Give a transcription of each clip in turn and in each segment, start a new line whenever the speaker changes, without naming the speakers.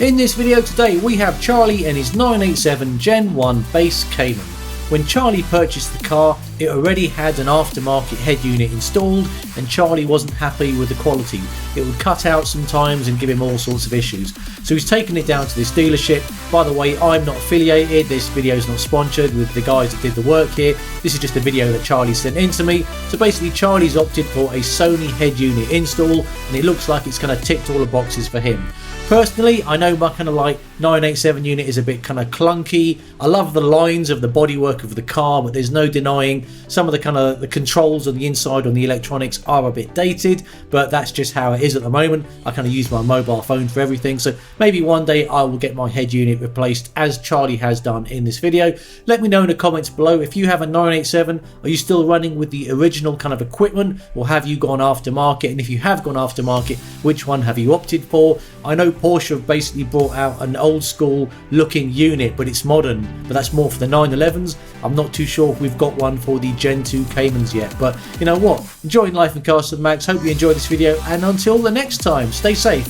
In this video today we have Charlie and his 987 Gen 1 base Cayman. When Charlie purchased the car, it already had an aftermarket head unit installed and Charlie wasn't happy with the quality. It would cut out sometimes and give him all sorts of issues. So he's taken it down to this dealership. By the way, I'm not affiliated, this video is not sponsored with the guys that did the work here. This is just a video that Charlie sent in to me. So basically Charlie's opted for a Sony head unit install and it looks like it's kind of ticked all the boxes for him. Personally, I know my kind of like 987 unit is a bit kind of clunky. I love the lines of the bodywork of the car, but there's no denying some of the kind of the controls on the inside on the electronics are a bit dated, but that's just how it is at the moment. I kind of use my mobile phone for everything, so maybe one day I will get my head unit replaced as Charlie has done in this video. Let me know in the comments below if you have a 987, are you still running with the original kind of equipment or have you gone aftermarket, and if you have gone aftermarket, which one have you opted for? I know Porsche have basically brought out an old school looking unit, but it's modern, but that's more for the 911s. I'm not too sure if we've got one for the Gen 2 Caymans yet, but you know what, enjoying life in cars to the max. Hope you enjoyed this video, and until the next time, stay safe.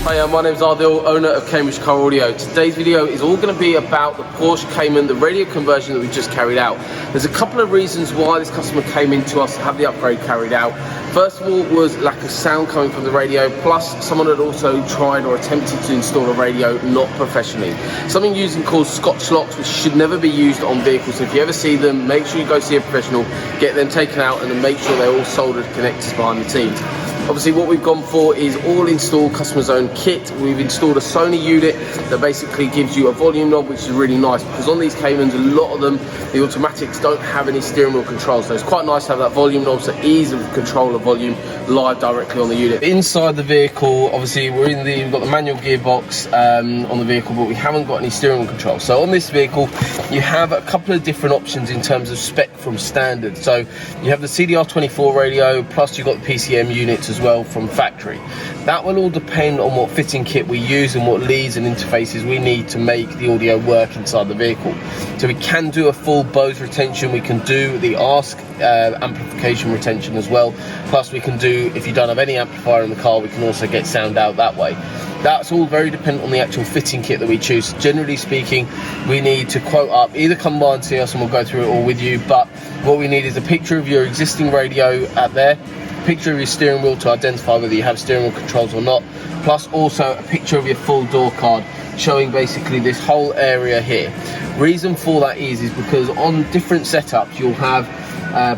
Hi, my name's Ardil, owner of Cambridge Car Audio. Today's video is all going to be about the Porsche Cayman, the radio conversion that we just carried out. There's a couple of reasons why this customer came in to us to have the upgrade carried out. First of all was lack of sound coming from the radio, plus someone had also tried or attempted to install a radio not professionally. Something using called Scotch locks, which should never be used on vehicles. So if you ever see them, make sure you go see a professional, get them taken out and then make sure they're all soldered connectors behind the scenes. Obviously what we've gone for is all installed customer's own kit. We've installed a Sony unit that basically gives you a volume knob, which is really nice because on these Caymans, a lot of them, the automatics don't have any steering wheel control. So it's quite nice to have that volume knob, so ease of control of volume live directly on the unit. Inside the vehicle, obviously we've got the manual gearbox on the vehicle, but we haven't got any steering wheel control. So on this vehicle, you have a couple of different options in terms of spec from standard. So you have the CDR24 radio, plus you've got the PCM units as well from factory. That will all depend on what fitting kit we use and what leads and interfaces we need to make the audio work inside the vehicle. So we can do a full Bose retention, we can do the ASK amplification retention as well, plus we can do, if you don't have any amplifier in the car, we can also get sound out that way. That's all very dependent on the actual fitting kit that we choose. Generally speaking, we need to quote up, either come by and see us and we'll go through it all with you, but what we need is a picture of your existing radio out there, picture of your steering wheel to identify whether you have steering wheel controls or not, plus also a picture of your full door card showing basically this whole area here. Reason for that is because on different setups you'll have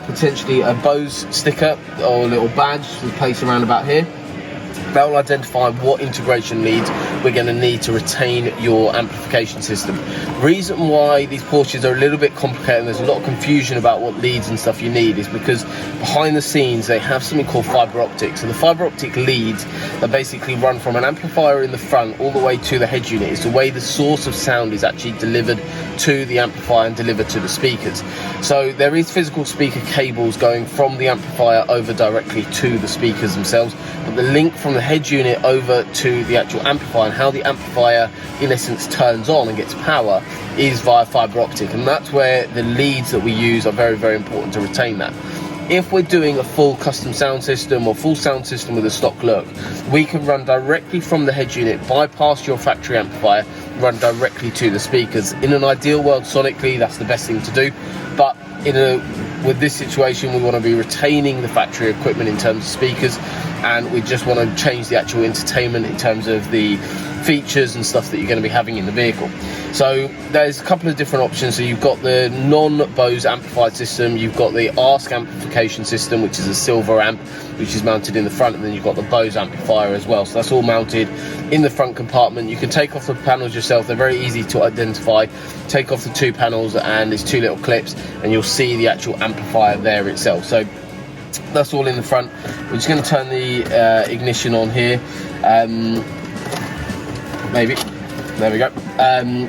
potentially a Bose sticker or a little badge to place around about here. That will identify what integration leads we're going to need to retain your amplification system. Reason why these Porsches are a little bit complicated and there's a lot of confusion about what leads and stuff you need is because behind the scenes they have something called fiber optics. So the fiber optic leads that basically run from an amplifier in the front all the way to the head unit. It's the way the source of sound is actually delivered to the amplifier and delivered to the speakers. So there is physical speaker cables going from the amplifier over directly to the speakers themselves, but the link from the head unit over to the actual amplifier and how the amplifier in essence turns on and gets power is via fiber optic, and that's where the leads that we use are very, very important to retain that. If we're doing a full custom sound system or full sound system with a stock look, we can run directly from the head unit, bypass your factory amplifier, run directly to the speakers. In an ideal world, sonically, that's the best thing to do, but with this situation, we want to be retaining the factory equipment in terms of speakers, and we just want to change the actual entertainment in terms of the features and stuff that you're going to be having in the vehicle. So there's a couple of different options. So you've got the non-Bose amplified system, you've got the ASK amplification system, which is a silver amp, which is mounted in the front, and then you've got the Bose amplifier as well. So that's all mounted in the front compartment. You can take off the panels yourself, they're very easy to identify. Take off the two panels and there's two little clips and you'll see the actual amplifier there itself. So that's all in the front. We're just going to turn the ignition on here. Maybe. There we go.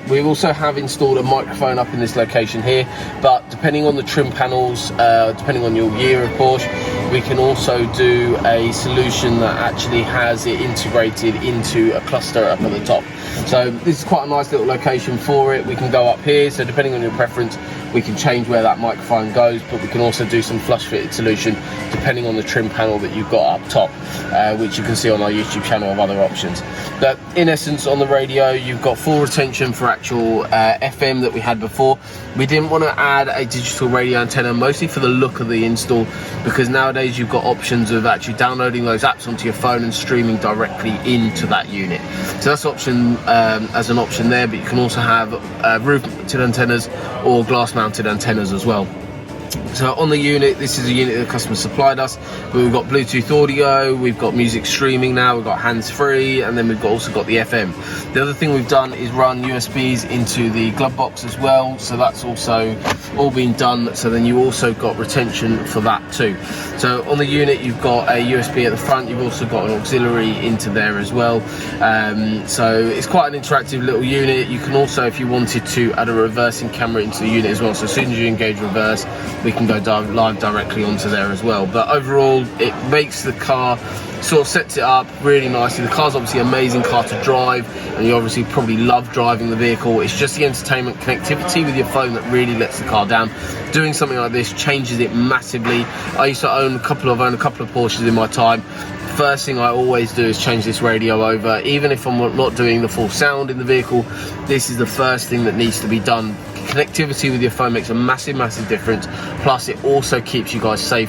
We also have installed a microphone up in this location here, but depending on the trim panels, depending on your year of Porsche, we can also do a solution that actually has it integrated into a cluster up at the top. So this is quite a nice little location for it. We can go up here, so depending on your preference, we can change where that microphone goes, but we can also do some flush fitted solution depending on the trim panel that you've got up top, which you can see on our YouTube channel of other options. But in essence, on the radio, you've got full retention for actual FM that we had before. We didn't want to add a digital radio antenna, mostly for the look of the install, because nowadays you've got options of actually downloading those apps onto your phone and streaming directly into that unit. So that's option as an option there, but you can also have roof mounted antennas or glass mounted antennas as well. So on the unit, this is a unit that the customer supplied us. We've got Bluetooth audio, we've got music streaming now, we've got hands-free, and then we've also got the FM. The other thing we've done is run USBs into the glove box as well, so that's also all been done. So then you also got retention for that too. So on the unit, you've got a USB at the front, you've also got an auxiliary into there as well. So it's quite an interactive little unit. You can also, if you wanted to, add a reversing camera into the unit as well. So as soon as you engage reverse, we can go live directly onto there as well. But overall, it makes the car, sort of sets it up really nicely. The car's obviously an amazing car to drive, and you obviously probably love driving the vehicle. It's just the entertainment connectivity with your phone that really lets the car down. Doing something like this changes it massively. I used to own a couple of Porsches in my time. First thing I always do is change this radio over. Even if I'm not doing the full sound in the vehicle, this is the first thing that needs to be done. Connectivity with your phone makes a massive difference. Plus, it also keeps you guys safe